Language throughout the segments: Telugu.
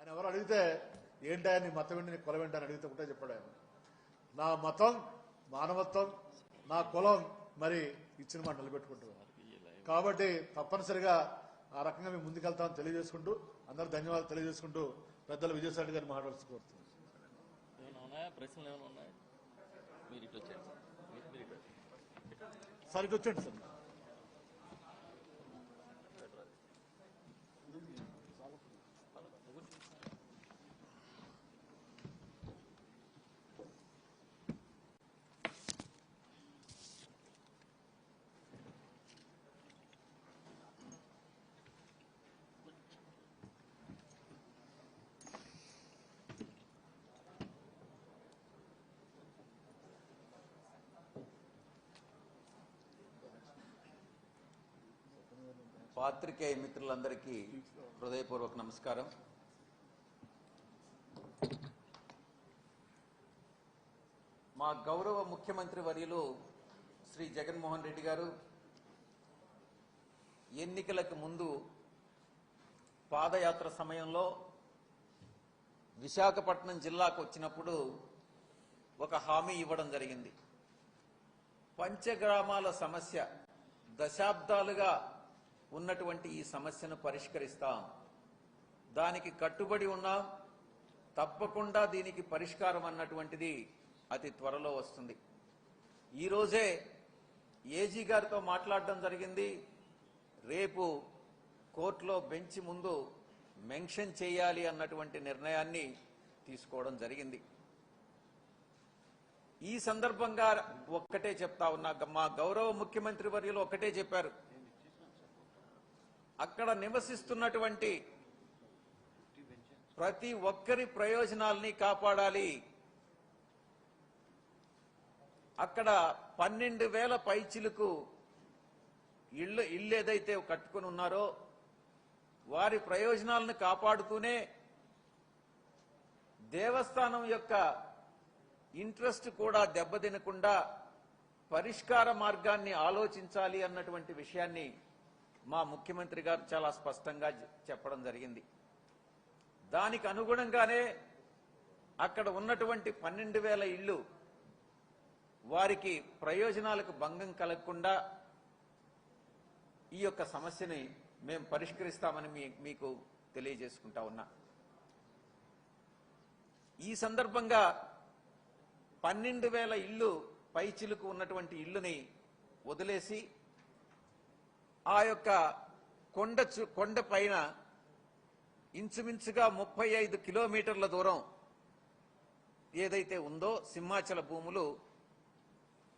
ఆయన ఎవరు అడిగితే ఏంటి నీ మతం ఏంటి నీ కులం ఏంటి అని అడిగితే ఒకటే చెప్పాడు ఆయన, నా మతం మానవత్వం, నా కులం మరి ఇచ్చిన మాట నిలబెట్టుకుంటున్నారు. కాబట్టి తప్పనిసరిగా ఆ రకంగా మేము ముందుకెళ్తామని తెలియజేసుకుంటూ అందరూ ధన్యవాదాలు తెలియజేసుకుంటూ పెద్దలు విజయసాయి గారిని మాట్లాడుతూ కోరుతున్నాను. ప్రశ్నలు ఏమైనా ఉన్నాయా? మీరు ఇటు వచ్చారు సార్, ఇటు వచ్చండి సార్. పాత్రికేయ మిత్రులందరికీ హృదయపూర్వక నమస్కారం. మా గౌరవ ముఖ్యమంత్రి వర్యులు శ్రీ జగన్మోహన్ రెడ్డి గారు ఎన్నికలకు ముందు పాదయాత్ర సమయంలో విశాఖపట్నం జిల్లాకు వచ్చినప్పుడు ఒక హామీ ఇవ్వడం జరిగింది. పంచగ్రామాల సమస్య దశాబ్దాలుగా ఉన్నటువంటి ఈ సమస్యను పరిష్కరిస్తాం, దానికి కట్టుబడి ఉన్నాం, తప్పకుండా దీనికి పరిష్కారం అన్నటువంటిది అతి త్వరలో వస్తుంది. ఈరోజే ఏజీ గారితో మాట్లాడడం జరిగింది. రేపు కోర్టులో బెంచ్ ముందు మెన్షన్ చేయాలి అన్నటువంటి నిర్ణయాన్ని తీసుకోవడం జరిగింది. ఈ సందర్భంగా ఒక్కటే చెప్తా ఉన్నా, మా గౌరవ ముఖ్యమంత్రి వర్యులు ఒక్కటే చెప్పారు, అక్కడ నివసిస్తున్నటువంటి ప్రతి ఒక్కరి ప్రయోజనాల్ని కాపాడాలి. అక్కడ 12,000 పైచిలకు ఇళ్ళు ఏదైతే కట్టుకుని ఉన్నారో వారి ప్రయోజనాలను కాపాడుతూనే దేవస్థానం యొక్క ఇంట్రెస్ట్ కూడా దెబ్బతినకుండా పరిష్కార మార్గాన్ని ఆలోచించాలి అన్నటువంటి విషయాన్ని మా ముఖ్యమంత్రి గారు చాలా స్పష్టంగా చెప్పడం జరిగింది. దానికి అనుగుణంగానే అక్కడ ఉన్నటువంటి 12,000 ఇళ్ళు వారికి ప్రయోజనాలకు భంగం కలగకుండా ఈ యొక్క సమస్యని మేము పరిష్కరిస్తామని మీకు తెలియజేసుకుంటా ఉన్నా. ఈ సందర్భంగా 12,000 ఇళ్ళు పైచిలుకు ఉన్నటువంటి ఇళ్ళుని వదిలేసి ఆ యొక్క కొండ పైన ఇంచుమించుగా 35 కిలోమీటర్ల దూరం ఏదైతే ఉందో సింహాచల భూములు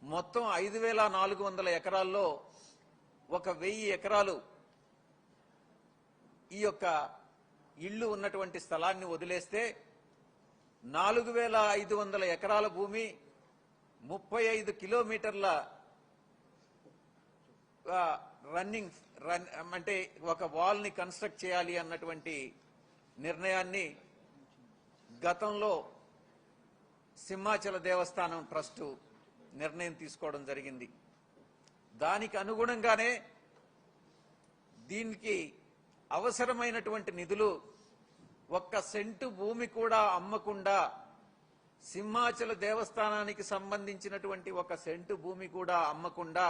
మొత్తం 5,400 ఎకరాల్లో 1,000 ఎకరాలు ఈ యొక్క ఇళ్ళు ఉన్నటువంటి స్థలాన్ని వదిలేస్తే 4,500 ఎకరాల భూమి 35 కిలోమీటర్ల అంటే ఒక వాల్ ని కన్స్ట్రక్ట్ చేయాలి అన్నటువంటి నిర్ణయాన్ని గతంలో సింహాచల దేవస్థానం ట్రస్టు నిర్ణయం తీసుకోవడం జరిగింది. దానికి అనుగుణంగానే దీనికి అవసరమైనటువంటి నిధులు 1 సెంటు భూమి కూడా అమ్మకుండా సింహాచల దేవస్థానానికి సంబంధించినటువంటి 1 సెంటు భూమి కూడా అమ్మకుండా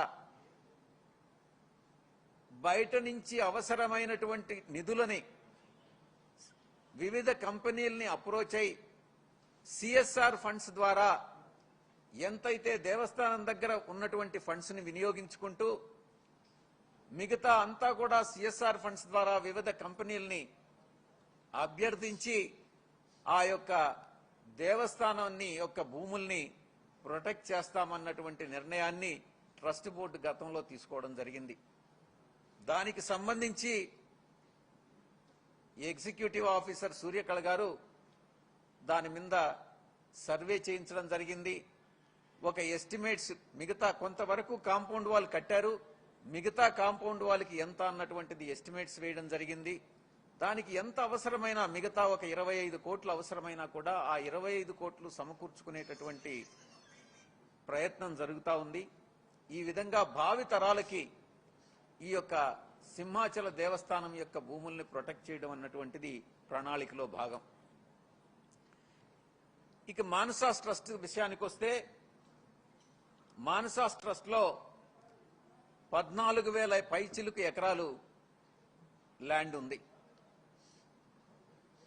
బయట నుంచి అవసరమైనటువంటి నిధులని వివిధ కంపెనీల్ని అప్రోచ్ అయి సిఎస్ఆర్ ఫండ్స్ ద్వారా ఎంతైతే దేవస్థానం దగ్గర ఉన్నటువంటి ఫండ్స్ ని వినియోగించుకుంటూ మిగతా అంతా కూడా సిఎస్ఆర్ ఫండ్స్ ద్వారా వివిధ కంపెనీల్ని అభ్యర్థించి ఆ యొక్క దేవస్థానాన్ని యొక్క భూముల్ని ప్రొటెక్ట్ చేస్తామన్నటువంటి నిర్ణయాన్ని ట్రస్ట్ బోర్డు గతంలో తీసుకోవడం జరిగింది. దానికి సంబంధించి ఎగ్జిక్యూటివ్ ఆఫీసర్ సూర్యకళ గారు దాని మీద సర్వే చేయించడం జరిగింది. ఒక ఎస్టిమేట్స్ మిగతా కొంతవరకు కాంపౌండ్ వాల్ కట్టారు, మిగతా కాంపౌండ్ వాల్కి ఎంత అన్నటువంటిది ఎస్టిమేట్స్ వేయడం జరిగింది. దానికి ఎంత అవసరమైనా మిగతా ఒక 25 కోట్లు అవసరమైనా కూడా ఆ 25 కోట్లు సమకూర్చుకునేటటువంటి ప్రయత్నం జరుగుతూ ఉంది. ఈ విధంగా భావి తరాలకి ఈ యొక్క సింహాచల దేవస్థానం యొక్క భూముల్ని ప్రొటెక్ట్ చేయడం అన్నటువంటిది ప్రణాళికలో భాగం. ఇక మానసాస్ ట్రస్ట్ విషయానికి వస్తే, మానసాస్ ట్రస్ట్ లో 14,000 పైచిలుకు ఎకరాలు ల్యాండ్ ఉంది.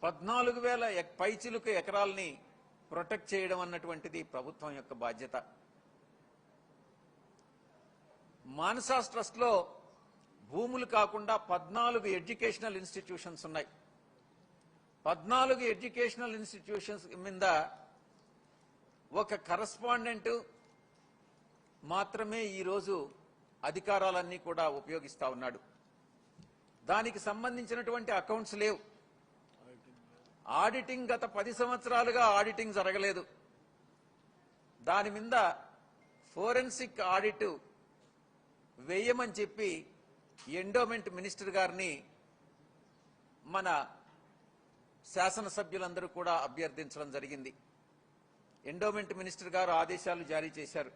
14,000 పైచిలుకు ఎకరాలని ప్రొటెక్ట్ చేయడం అన్నటువంటిది ప్రభుత్వం యొక్క బాధ్యత. మానసాస్ ట్రస్ట్ లో భూములు కాకుండా 14 ఎడ్యుకేషనల్ ఇన్స్టిట్యూషన్స్ ఉన్నాయి. 14 ఎడ్యుకేషనల్ ఇన్స్టిట్యూషన్స్ మీద ఒక కరస్పాండెంట్ మాత్రమే ఈరోజు అధికారాలన్నీ కూడా ఉపయోగిస్తా ఉన్నాడు. దానికి సంబంధించినటువంటి అకౌంట్స్ లేవు. ఆడిటింగ్ గత 10 సంవత్సరాలుగా ఆడిటింగ్ జరగలేదు. దాని మీద ఫోరెన్సిక్ ఆడిట్ వేయమని చెప్పి ఎండోమెంట్ మినిస్టర్ గారిని మన శాసనసభ్యులందరూ కూడా అభ్యర్థించడం జరిగింది. ఎండోమెంట్ మినిస్టర్ గారు ఆదేశాలు జారీ చేశారు.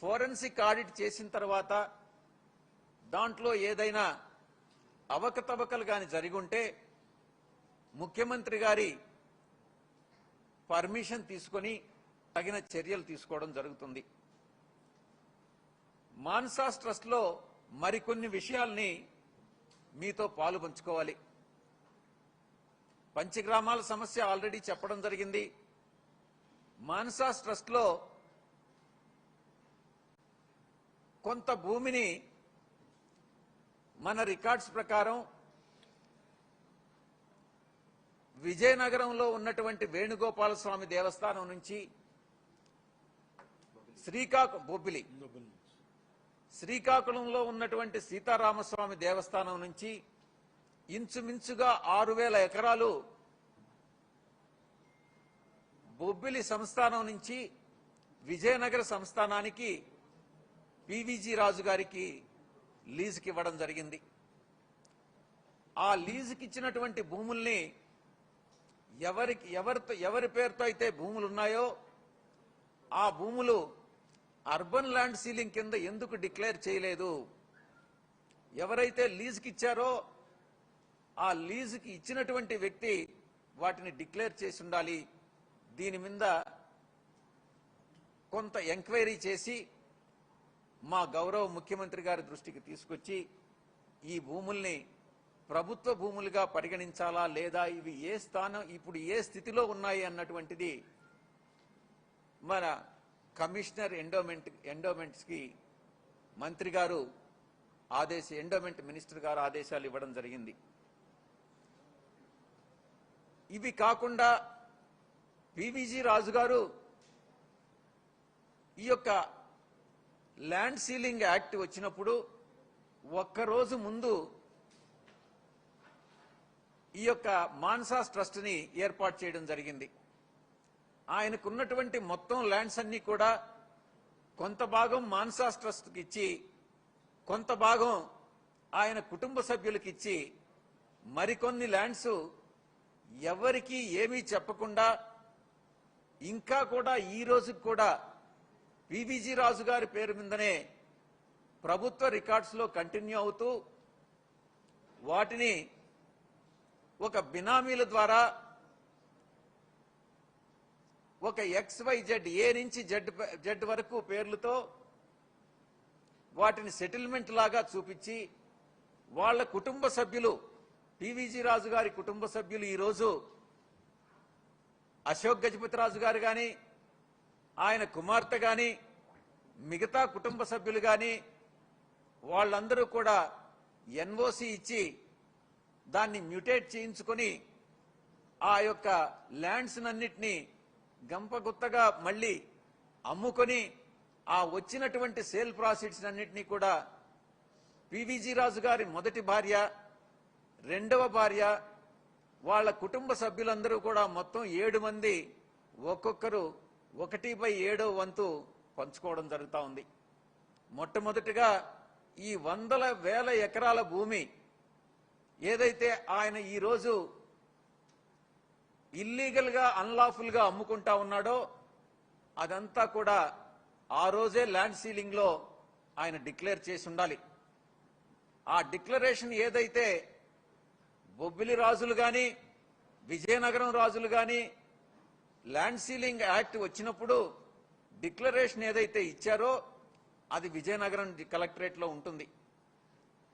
ఫోరెన్సిక్ ఆడిట్ చేసిన తర్వాత దాంట్లో ఏదైనా అవకతవకలు గాని జరిగి ఉంటే ముఖ్యమంత్రి గారి పర్మిషన్ తీసుకొని తగిన చర్యలు తీసుకోవడం జరుగుతుంది. మాన్సాస్ ట్రస్ట్ లో మరికొన్ని విషయాల్ని మీతో పాలు పంచుకోవాలి. పంచగ్రామాల సమస్య ఆల్రెడీ చెప్పడం జరిగింది. మాన్సాస్ ట్రస్ట్ లో కొంత భూమిని మన రికార్డ్స్ ప్రకారం విజయనగరంలో ఉన్నటువంటి వేణుగోపాల స్వామి దేవస్థానం నుంచి శ్రీకాకుళంలో ఉన్నటువంటి సీతారామస్వామి దేవస్థానం నుంచి ఇంచుమించుగా 6,000 ఎకరాలు బొబ్బిలి సంస్థానం నుంచి విజయనగర సంస్థానానికి పివిజి రాజు గారికి లీజుకి ఇవ్వడం జరిగింది. ఆ లీజుకి ఇచ్చినటువంటి భూముల్ని ఎవరి పేరుతో అయితే భూములు ఉన్నాయో ఆ భూములు అర్బన్ ల్యాండ్ సీలింగ్ కింద ఎందుకు డిక్లేర్ చేయలేదు? ఎవరైతే లీజుకి ఇచ్చారో ఆ లీజుకి ఇచ్చినటువంటి వ్యక్తి వాటిని డిక్లేర్ చేసి ఉండాలి. దీని మీద కొంత ఎంక్వైరీ చేసి మా గౌరవ ముఖ్యమంత్రి గారి దృష్టికి తీసుకొచ్చి ఈ భూముల్ని ప్రభుత్వ భూములుగా పరిగణించాలా లేదా, ఇవి ఏ స్థానం ఇప్పుడు ఏ స్థితిలో ఉన్నాయి అన్నటువంటిది మన కమిషనర్ ఎండోమెంట్స్ కి మంత్రి గారు ఎండోమెంట్ మినిస్టర్ గారు ఆదేశాలు ఇవ్వడం జరిగింది. ఇవి కాకుండా పివిజి రాజు గారు ఈ యొక్క ల్యాండ్ సీలింగ్ యాక్ట్ వచ్చినప్పుడు ఒక్కరోజు ముందు ఈ యొక్క మాన్సాస్ ట్రస్ట్ ని ఏర్పాటు చేయడం జరిగింది. ఆయనకున్నటువంటి మొత్తం ల్యాండ్స్ అన్ని కూడా కొంత భాగం మాన్సాస్ ట్రస్ట్కి ఇచ్చి కొంత భాగం ఆయన కుటుంబ సభ్యులకి ఇచ్చి మరికొన్ని ల్యాండ్స్ ఎవరికి ఏమీ చెప్పకుండా ఇంకా కూడా ఈ రోజుకి కూడా పివిజి రాజు గారి పేరు మీదనే ప్రభుత్వ రికార్డ్స్ లో కంటిన్యూ అవుతూ వాటిని ఒక బినామీల ద్వారా ఒక XYZ ఏ నుంచి జెడ్ వరకు పేర్లతో వాటిని సెటిల్మెంట్ లాగా చూపించి వాళ్ళ కుటుంబ సభ్యులు పివిజి రాజు గారి కుటుంబ సభ్యులు ఈరోజు అశోక్ గజపతి రాజు గారు గాని ఆయన కుమార్తె గాని మిగతా కుటుంబ సభ్యులు గాని వాళ్ళందరూ కూడా ఎన్ఓసి ఇచ్చి దాన్ని మ్యూటేట్ చేయించుకొని ఆ యొక్క ల్యాండ్స్ అన్నిటినీ గంపగుత్తగా మళ్ళీ అమ్ముకొని ఆ వచ్చినటువంటి సేల్ ప్రాసీడ్స్ అన్నిటినీ కూడా పివిజి రాజు గారి మొదటి భార్య, రెండవ భార్య, వాళ్ళ కుటుంబ సభ్యులందరూ కూడా మొత్తం 7 మంది ఒక్కొక్కరు 1/7 వంతు పంచుకోవడం జరుగుతూ ఉంది. మొట్టమొదటిగా ఈ 100,000 ఎకరాల భూమి ఏదైతే ఆయన ఈరోజు ఇల్లీగల్ గా అన్లాఫుల్ గా అమ్ముకుంటా ఉన్నాడో అదంతా కూడా ఆ రోజే ల్యాండ్ సీలింగ్ లో ఆయన డిక్లేర్ చేసి ఉండాలి. ఆ డిక్లరేషన్ ఏదైతే బొబ్బిలి రాజులు కానీ విజయనగరం రాజులు కానీ ల్యాండ్ సీలింగ్ యాక్ట్ వచ్చినప్పుడు డిక్లరేషన్ ఏదైతే ఇచ్చారో అది విజయనగరం కలెక్టరేట్లో ఉంటుంది.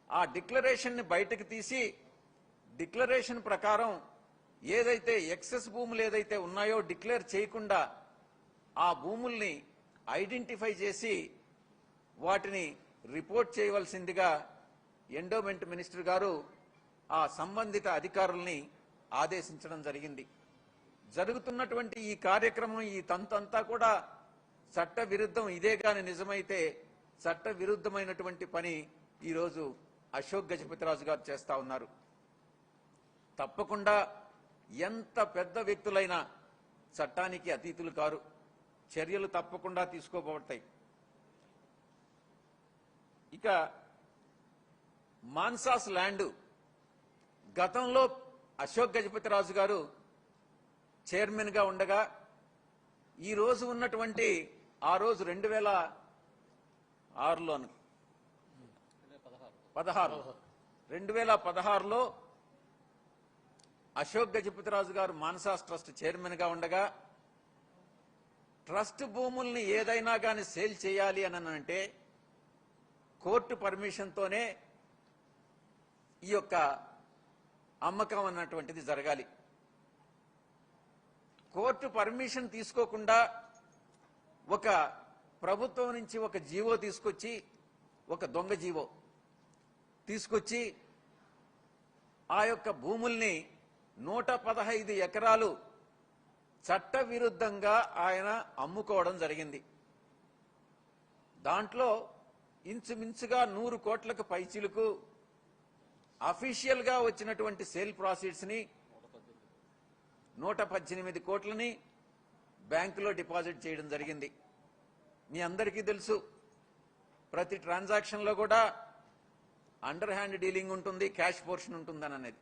ఆ డిక్లరేషన్ని బయటకు తీసి డిక్లరేషన్ ప్రకారం ఏదైతే ఎక్సెస్ భూములు ఏదైతే ఉన్నాయో డిక్లేర్ చేయకుండా ఆ భూముల్ని ఐడెంటిఫై చేసి వాటిని రిపోర్ట్ చేయవలసిందిగా ఎండోమెంట్ మినిస్టర్ గారు ఆ సంబంధిత అధికారుల్ని ఆదేశించడం జరిగింది. జరుగుతున్నటువంటి ఈ కార్యక్రమం, ఈ తంతంతా కూడా చట్ట విరుద్ధం. ఇదే గాని నిజమైతే చట్ట విరుద్ధమైనటువంటి పని ఈరోజు అశోక్ గజపతిరాజు గారు చేస్తా ఉన్నారు. తప్పకుండా ఎంత పెద్ద వ్యక్తులైనా చట్టానికి అతీతులు కారు. చర్యలు తప్పకుండా తీసుకోబడతాయి. ఇక మాన్సాస్ ల్యాండ్ గతంలో అశోక్ గజపతిరాజు గారు చైర్మన్ గా ఉండగా ఈ రోజు ఉన్నటువంటి ఆ రోజు 2016లో అశోక్ గజపతిరాజు గారు మాన్సాస్ ట్రస్ట్ చైర్మన్ గా ఉండగా ట్రస్ట్ భూముల్ని ఏదైనా కానీ సేల్ చేయాలి అని అంటే కోర్టు పర్మిషన్తోనే ఈ యొక్క అమ్మకం అన్నటువంటిది జరగాలి. కోర్టు పర్మిషన్ తీసుకోకుండా ఒక ప్రభుత్వం నుంచి ఒక జీవో తీసుకొచ్చి, ఒక దొంగ జీవో తీసుకొచ్చి ఆ యొక్క భూముల్ని 115 ఎకరాలు చట్ట విరుద్ధంగా ఆయన అమ్ముకోవడం జరిగింది. దాంట్లో ఇంచుమించుగా 100 కోట్లకు పైచిలకు అఫీషియల్ గా వచ్చినటువంటి సేల్ ప్రాసీడ్స్ ని 118 కోట్లని బ్యాంకులో డిపాజిట్ చేయడం జరిగింది. మీ అందరికీ తెలుసు, ప్రతి ట్రాన్సాక్షన్ లో కూడా అండర్ హ్యాండ్ డీలింగ్ ఉంటుంది, క్యాష్ పోర్షన్ ఉంటుందని అనేది.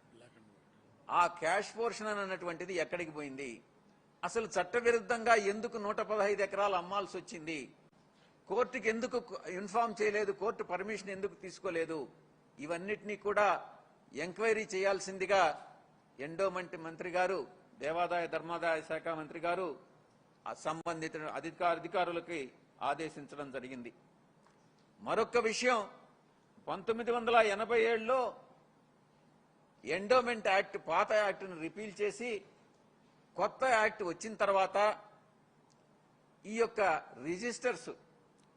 ఆ క్యాష్ పోర్షన్ అన్నటువంటిది ఎక్కడికి పోయింది? అసలు చట్టవిరుద్ధంగా ఎందుకు 115 ఎకరాలు అమ్మాల్సి వచ్చింది? కోర్టుకి ఎందుకు ఇన్ఫార్మ్ చేయలేదు? కోర్టు పర్మిషన్ ఎందుకు తీసుకోలేదు? ఇవన్నిటినీ కూడా ఎంక్వైరీ చేయాల్సిందిగా ఎండోమెంట్ మంత్రి గారు, దేవాదాయ ధర్మాదాయ శాఖ మంత్రి గారు ఆ సంబంధిత అధికారులకి ఆదేశించడం జరిగింది. మరొక విషయం, 1987లో ఎండోమెంట్ యాక్ట్, పాత యాక్ట్ను రిపీల్ చేసి కొత్త యాక్ట్ వచ్చిన తర్వాత ఈ యొక్క రిజిస్టర్స్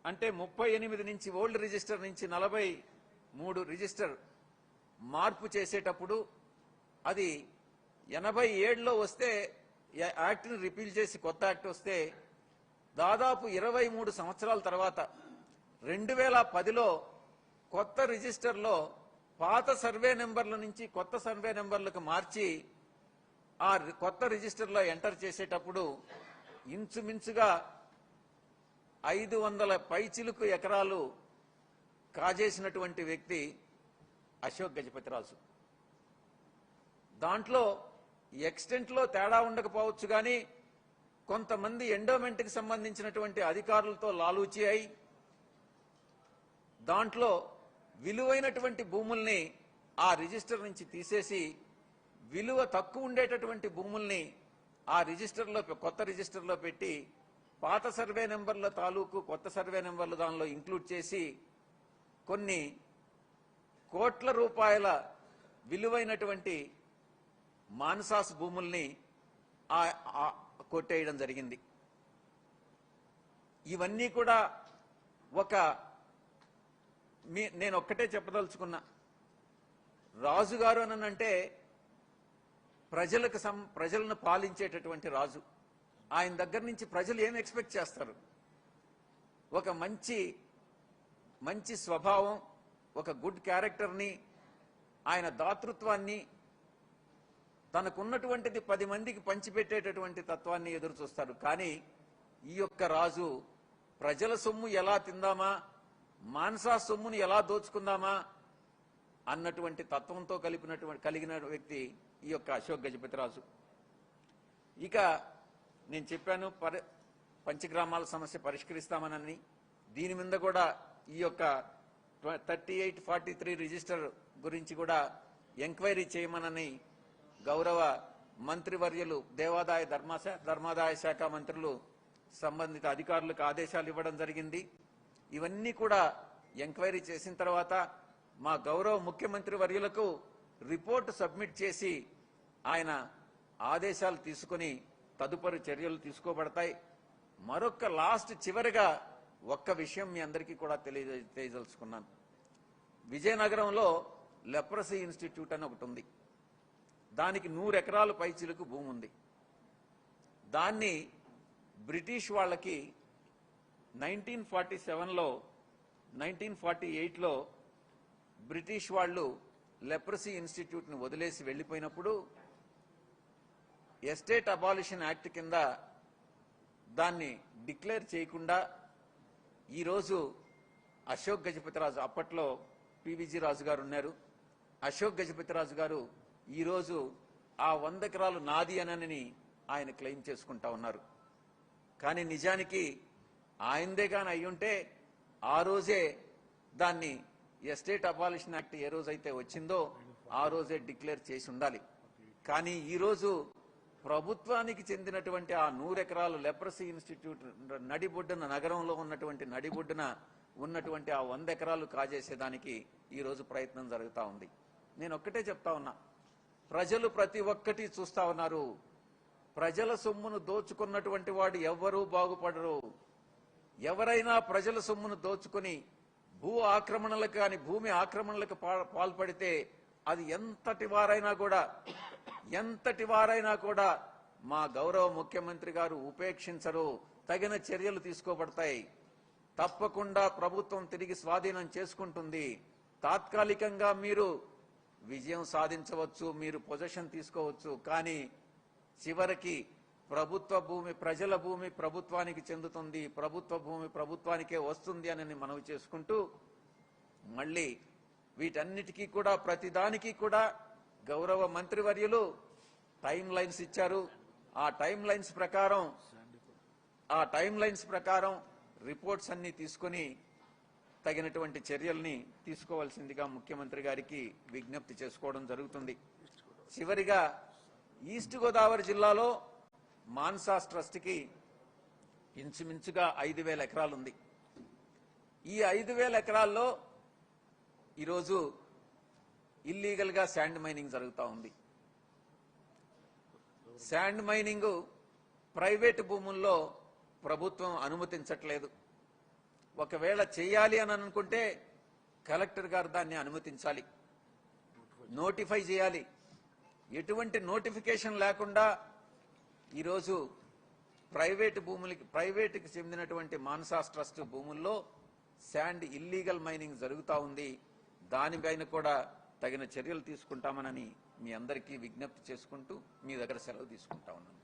అంటే 38 నుంచి ఓల్డ్ రిజిస్టర్ నుంచి 43 రిజిస్టర్ మార్పు చేసేటప్పుడు అది 87లో వస్తే, యాక్ట్ని రిపీల్ చేసి కొత్త యాక్ట్ వస్తే దాదాపు 23 సంవత్సరాల తర్వాత 2010లో కొత్త రిజిస్టర్లో పాత సర్వే నెంబర్ల నుంచి కొత్త సర్వే నెంబర్లకు మార్చి ఆ కొత్త రిజిస్టర్లో ఎంటర్ చేసేటప్పుడు ఇంచుమించుగా 500 పైచిలుకు ఎకరాలు కాజేసినటువంటి వ్యక్తి అశోక్ గజపతిరాజు. దాంట్లో ఎక్స్టెంట్లో తేడా ఉండకపోవచ్చు కానీ కొంతమంది ఎండోమెంట్కి సంబంధించినటువంటి అధికారులతో లాలూచి అయి దాంట్లో విలువైనటువంటి భూముల్ని ఆ రిజిస్టర్ నుంచి తీసేసి విలువ తక్కువ ఉండేటటువంటి భూముల్ని ఆ రిజిస్టర్లో, కొత్త రిజిస్టర్లో పెట్టి పాత సర్వే నెంబర్ల తాలూకు కొత్త సర్వే నెంబర్లు దానిలో ఇంక్లూడ్ చేసి కొన్ని కోట్ల రూపాయల విలువైనటువంటి మాన్సాస్ భూముల్ని కొట్టేయడం జరిగింది. ఇవన్నీ కూడా నేను ఒక్కటే చెప్పదలుచుకున్నా, రాజుగారు అనంటే ప్రజలను పాలించేటటువంటి రాజు. ఆయన దగ్గర నుంచి ప్రజలు ఏం ఎక్స్పెక్ట్ చేస్తారు? ఒక మంచి స్వభావం, ఒక గుడ్ క్యారెక్టర్ని, ఆయన దాతృత్వాన్ని, తనకున్నటువంటిది 10 మందికి పంచిపెట్టేటటువంటి తత్వాన్ని ఎదురు చూస్తారు. కానీ ఈ యొక్క రాజు ప్రజల సొమ్ము ఎలా తిందామా, మాన్సా సొమ్ముని ఎలా దోచుకుందామా అన్నటువంటి తత్వంతో కలిగిన వ్యక్తి ఈ యొక్క అశోక్ గజపతిరాజు. ఇక నేను చెప్పాను పంచగ్రామాల సమస్య పరిష్కరిస్తామనని, దీని మీద కూడా ఈ యొక్క 3843 రిజిస్టర్ గురించి కూడా ఎంక్వైరీ చేయమనని గౌరవ మంత్రివర్యులు దేవాదాయ ధర్మాదాయ శాఖ మంత్రులు సంబంధిత అధికారులకు ఆదేశాలు ఇవ్వడం జరిగింది. ఇవన్నీ కూడా ఎంక్వైరీ చేసిన తర్వాత మా గౌరవ ముఖ్యమంత్రి వర్యులకు రిపోర్టు సబ్మిట్ చేసి ఆయన ఆదేశాలు తీసుకుని తదుపరి చర్యలు తీసుకోబడతాయి. మరొక చివరిగా ఒక్క విషయం మీ అందరికీ కూడా తెలియదలుచుకున్నాను. విజయనగరంలో లెప్రసీ ఇన్స్టిట్యూట్ అని ఒకటి ఉంది. దానికి 100 ఎకరాల పైచిలకు భూమి ఉంది. దాన్ని బ్రిటిష్ వాళ్ళకి 1947లో 1948లో బ్రిటిష్ వాళ్ళు లెప్రసీ ఇన్స్టిట్యూట్ని వదిలేసి వెళ్ళిపోయినప్పుడు ఎస్టేట్ అబాలిషన్ యాక్ట్ కింద దాన్ని డిక్లేర్ చేయకుండా ఈరోజు అశోక్ గజపతిరాజు, అప్పట్లో పివిజి రాజు గారు ఉన్నారు, అశోక్ గజపతిరాజు గారు ఈరోజు ఆ 100 ఎకరాలు నాది అనని ఆయన క్లెయిమ్ చేసుకుంటా ఉన్నారు. కానీ నిజానికి ఆయనదే కానీ అయ్యుంటే ఆ రోజే దాన్ని ఎస్టేట్ అబాలిషన్ యాక్ట్ ఏ రోజైతే వచ్చిందో ఆ రోజే డిక్లేర్ చేసి ఉండాలి. కానీ ఈరోజు ప్రభుత్వానికి చెందినటువంటి ఆ 100 ఎకరాలు లెప్రసీ ఇన్స్టిట్యూట్ నడిబొడ్డున, నగరంలో ఉన్నటువంటి నడిబొడ్డున ఉన్నటువంటి ఆ 100 ఎకరాలు కాజేసేదానికి ఈరోజు ప్రయత్నం జరుగుతూ ఉంది. నేను ఒక్కటే చెప్తా ఉన్నా, ప్రజలు ప్రతి ఒక్కటి చూస్తా ఉన్నారు. ప్రజల సొమ్మును దోచుకున్నటువంటి వాడు ఎవ్వరూ బాగుపడరు. ఎవరైనా ప్రజల సొమ్మును దోచుకుని భూ ఆక్రమణలకు కానీ భూమి ఆక్రమణలకు పాల్పడితే అది ఎంతటి వారైనా కూడా మా గౌరవ ముఖ్యమంత్రి గారు ఉపేక్షించరు. తగిన చర్యలు తీసుకోబడతాయి. తప్పకుండా ప్రభుత్వం తిరిగి స్వాధీనం చేసుకుంటుంది. తాత్కాలికంగా మీరు విజయం సాధించవచ్చు, మీరు పొజిషన్ తీసుకోవచ్చు. కానీ చివరికి ప్రభుత్వ భూమి, ప్రజల భూమి ప్రభుత్వానికి చెందుతుంది, ప్రభుత్వ భూమి ప్రభుత్వానికే వస్తుంది అని మనవి చేసుకుంటూ, మళ్ళీ వీటన్నిటికీ కూడా ప్రతిదానికి కూడా గౌరవ మంత్రివర్యులు టైం లైన్స్ ఇచ్చారు. ఆ టైం లైన్స్ ప్రకారం రిపోర్ట్స్ అన్ని తీసుకుని తగినటువంటి చర్యల్ని తీసుకోవాల్సిందిగా ముఖ్యమంత్రి గారికి విజ్ఞప్తి చేసుకోవడం జరుగుతుంది. చివరిగా ఈస్ట్ గోదావరి జిల్లాలో మాన్సాస్ ట్రస్ట్కి ఇంచుమించుగా 5,000 ఎకరాలు ఉంది. ఈ 5,000 ఎకరాల్లో ఈరోజు ఇల్లీగల్ గా శాండ్ మైనింగ్ జరుగుతూ ఉంది. శాండ్ మైనింగ్ ప్రైవేటు భూముల్లో ప్రభుత్వం అనుమతించట్లేదు. ఒకవేళ చేయాలి అని అనుకుంటే కలెక్టర్ గారు దాన్ని అనుమతించాలి, నోటిఫై చేయాలి. ఎటువంటి నోటిఫికేషన్ లేకుండా ఈరోజు ప్రైవేటుకి చెందినటువంటి మాన్సాస్ ట్రస్ట్ భూముల్లో శాండ్ ఇల్లీగల్ మైనింగ్ జరుగుతూ ఉంది. దానిపైన కూడా తగిన చర్యలు తీసుకుంటామని మీ అందరికీ విజ్ఞప్తి చేసుకుంటూ మీ దగ్గర సెలవు తీసుకుంటా ఉన్నాను.